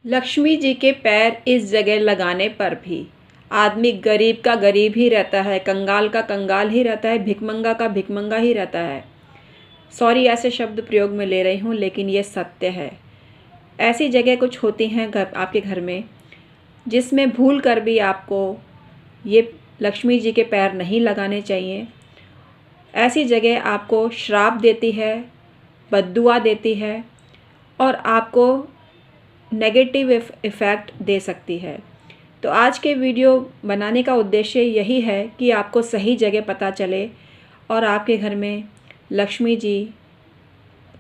लक्ष्मी जी के पैर इस जगह लगाने पर भी आदमी गरीब का गरीब ही रहता है, कंगाल का कंगाल ही रहता है, भिखमंगा का भिखमंगा ही रहता है। सॉरी ऐसे शब्द प्रयोग में ले रही हूँ, लेकिन ये सत्य है। ऐसी जगह कुछ होती हैं आपके घर में जिसमें भूल कर भी आपको ये लक्ष्मी जी के पैर नहीं लगाने चाहिए। ऐसी जगह आपको श्राप देती है, बद्दुआ देती है और आपको नेगेटिव इफ़ेक्ट दे सकती है। तो आज के वीडियो बनाने का उद्देश्य यही है कि आपको सही जगह पता चले और आपके घर में लक्ष्मी जी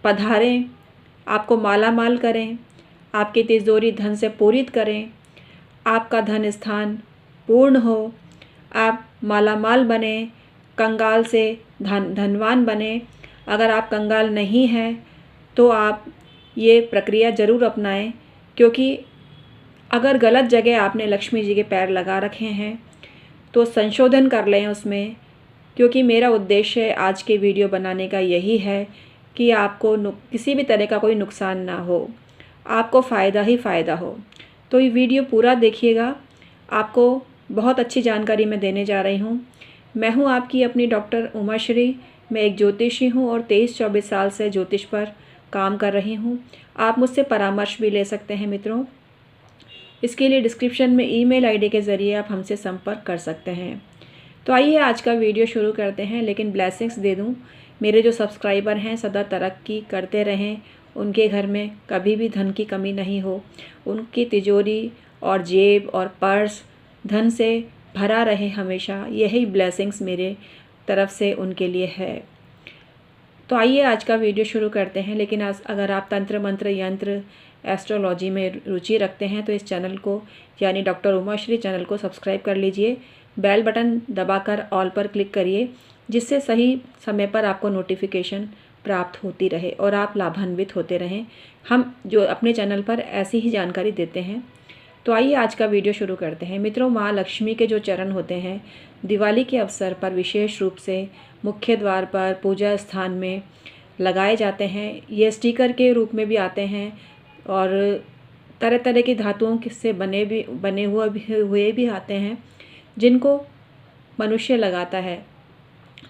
पधारें, आपको माला माल करें, आपकी तिजोरी धन से पूरित करें, आपका धन स्थान पूर्ण हो, आप माला माल बने, कंगाल से धनवान बने। अगर आप कंगाल नहीं हैं तो आप ये प्रक्रिया ज़रूर अपनाएं, क्योंकि अगर गलत जगह आपने लक्ष्मी जी के पैर लगा रखे हैं तो संशोधन कर लें उसमें, क्योंकि मेरा उद्देश्य आज के वीडियो बनाने का यही है कि आपको किसी भी तरह का कोई नुकसान ना हो, आपको फ़ायदा ही फ़ायदा हो। तो ये वीडियो पूरा देखिएगा, आपको बहुत अच्छी जानकारी मैं देने जा रही हूँ। मैं हूँ आपकी अपनी डॉक्टर उमाश्री। मैं एक ज्योतिषी हूँ और 23-24 साल से ज्योतिष पर काम कर रही हूँ। आप मुझसे परामर्श भी ले सकते हैं मित्रों। इसके लिए डिस्क्रिप्शन में ईमेल आईडी के ज़रिए आप हमसे संपर्क कर सकते हैं। तो आइए आज का वीडियो शुरू करते हैं, लेकिन ब्लेसिंग्स दे दूं। मेरे जो सब्सक्राइबर हैं सदा तरक्की करते रहें, उनके घर में कभी भी धन की कमी नहीं हो, उनकी तिजोरी और जेब और पर्स धन से भरा रहे हमेशा, यही ब्लेसिंग्स मेरे तरफ से उनके लिए है। तो आइए आज का वीडियो शुरू करते हैं। लेकिन आज अगर आप तंत्र मंत्र यंत्र एस्ट्रोलॉजी में रुचि रखते हैं तो इस चैनल को यानी डॉक्टर उमाश्री चैनल को सब्सक्राइब कर लीजिए। बेल बटन दबाकर ऑल पर क्लिक करिए, जिससे सही समय पर आपको नोटिफिकेशन प्राप्त होती रहे और आप लाभान्वित होते रहें। हम जो अपने चैनल पर ऐसी ही जानकारी देते हैं। तो आइए आज का वीडियो शुरू करते हैं मित्रों। माँ लक्ष्मी के जो चरण होते हैं दिवाली के अवसर पर विशेष रूप से मुख्य द्वार पर पूजा स्थान में लगाए जाते हैं। ये स्टिकर के रूप में भी आते हैं और तरह तरह की धातुओं से बने हुए भी आते हैं, जिनको मनुष्य लगाता है।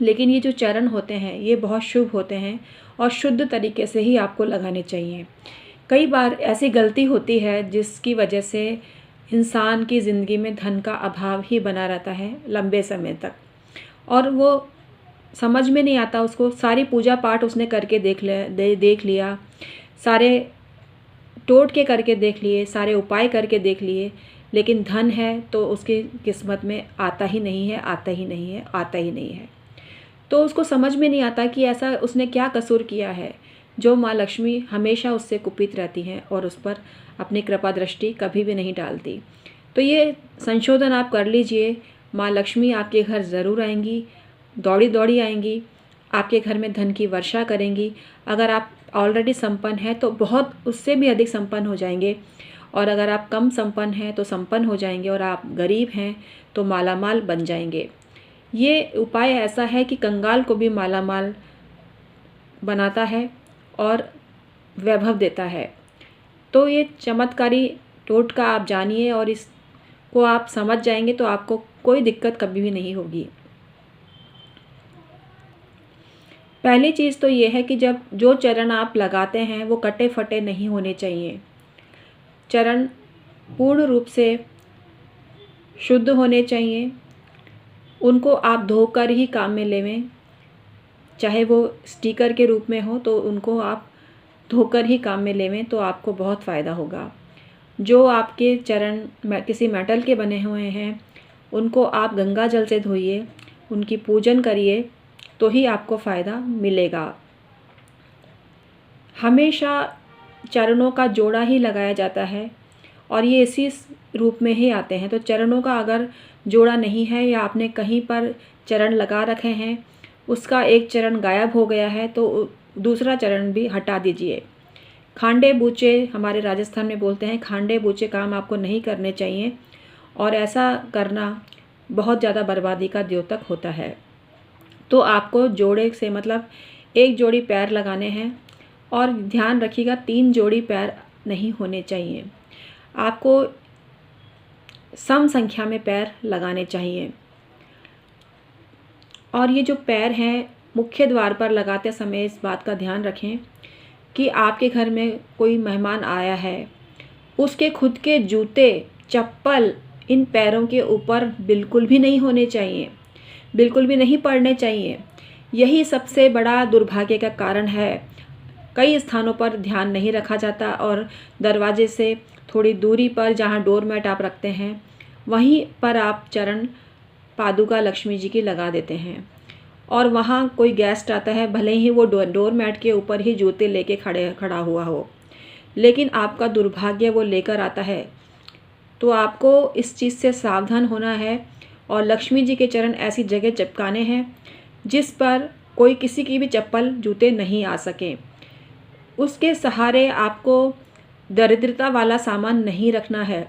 लेकिन ये जो चरण होते हैं ये बहुत शुभ होते हैं और शुद्ध तरीके से ही आपको लगाने चाहिए। कई बार ऐसी गलती होती है जिसकी वजह से इंसान की ज़िंदगी में धन का अभाव ही बना रहता है लंबे समय तक, और वो समझ में नहीं आता उसको। सारी पूजा पाठ उसने करके देख लिया, सारे टोटके करके देख लिए, सारे उपाय करके देख लिए, लेकिन धन है तो उसकी किस्मत में आता ही नहीं है, आता ही नहीं है, आता ही नहीं है। तो उसको समझ में नहीं आता कि ऐसा उसने क्या कसूर किया है जो माँ लक्ष्मी हमेशा उससे कुपित रहती हैं और उस पर अपनी कृपा दृष्टि कभी भी नहीं डालती। तो ये संशोधन आप कर लीजिए। माँ लक्ष्मी आपके घर ज़रूर आएंगी, दौड़ी दौड़ी आएंगी, आपके घर में धन की वर्षा करेंगी। अगर आप ऑलरेडी संपन्न हैं तो बहुत उससे भी अधिक संपन्न हो जाएंगे, और अगर आप कम संपन्न हैं तो संपन्न हो जाएंगे, और आप गरीब हैं तो मालामाल बन जाएंगे। ये उपाय ऐसा है कि कंगाल को भी मालामाल बनाता है और वैभव देता है। तो ये चमत्कारी टोटका आप जानिए और इसको आप समझ जाएंगे तो आपको कोई दिक्कत कभी भी नहीं होगी। पहली चीज़ तो ये है कि जब जो चरण आप लगाते हैं वो कटे फटे नहीं होने चाहिए। चरण पूर्ण रूप से शुद्ध होने चाहिए। उनको आप धोकर ही काम में लेवें, चाहे वो स्टिकर के रूप में हो तो उनको आप धोकर ही काम में लेवें, तो आपको बहुत फ़ायदा होगा। जो आपके चरण किसी मेटल के बने हुए हैं उनको आप गंगा जल से धोइए, उनकी पूजन करिए, तो ही आपको फ़ायदा मिलेगा। हमेशा चरणों का जोड़ा ही लगाया जाता है और ये इसी रूप में ही आते हैं। तो चरणों का अगर जोड़ा नहीं है या आपने कहीं पर चरण लगा रखे हैं, उसका एक चरण गायब हो गया है, तो दूसरा चरण भी हटा दीजिए। खांडे बूचे हमारे राजस्थान में बोलते हैं, खांडे बूचे काम आपको नहीं करने चाहिए, और ऐसा करना बहुत ज़्यादा बर्बादी का द्योतक होता है। तो आपको जोड़े से मतलब एक जोड़ी पैर लगाने हैं, और ध्यान रखिएगा 3 जोड़ी पैर नहीं होने चाहिए। आपको सम संख्या में पैर लगाने चाहिए। और ये जो पैर हैं, मुख्य द्वार पर लगाते समय इस बात का ध्यान रखें कि आपके घर में कोई मेहमान आया है, उसके खुद के जूते, चप्पल इन पैरों के ऊपर बिल्कुल भी नहीं होने चाहिए, बिल्कुल भी नहीं पड़ने चाहिए। यही सबसे बड़ा दुर्भाग्य का कारण है। कई स्थानों पर ध्यान नहीं रखा जाता और दरवाजे से थोड़ी दूरी पर जहाँ डोरमैट आप रखते हैं, वहीं पर आप चरण पादुका लक्ष्मी जी की लगा देते हैं और वहाँ कोई गेस्ट आता है, भले ही वो डोरमैट के ऊपर ही जूते लेके खड़ा हुआ हो, लेकिन आपका दुर्भाग्य वो लेकर आता है। तो आपको इस चीज़ से सावधान होना है और लक्ष्मी जी के चरण ऐसी जगह चिपकाने हैं जिस पर कोई किसी की भी चप्पल जूते नहीं आ सकें। उसके सहारे आपको दरिद्रता वाला सामान नहीं रखना है,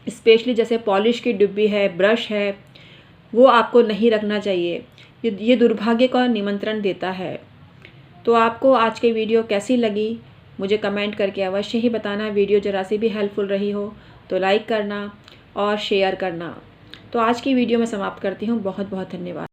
स्पेशली जैसे पॉलिश की डिब्बी है, ब्रश है, वो आपको नहीं रखना चाहिए। ये दुर्भाग्य का निमंत्रण देता है। तो आपको आज की वीडियो कैसी लगी मुझे कमेंट करके अवश्य ही बताना। वीडियो ज़रा सी भी हेल्पफुल रही हो तो लाइक करना और शेयर करना। तो आज की वीडियो मैं समाप्त करती हूँ। बहुत बहुत धन्यवाद।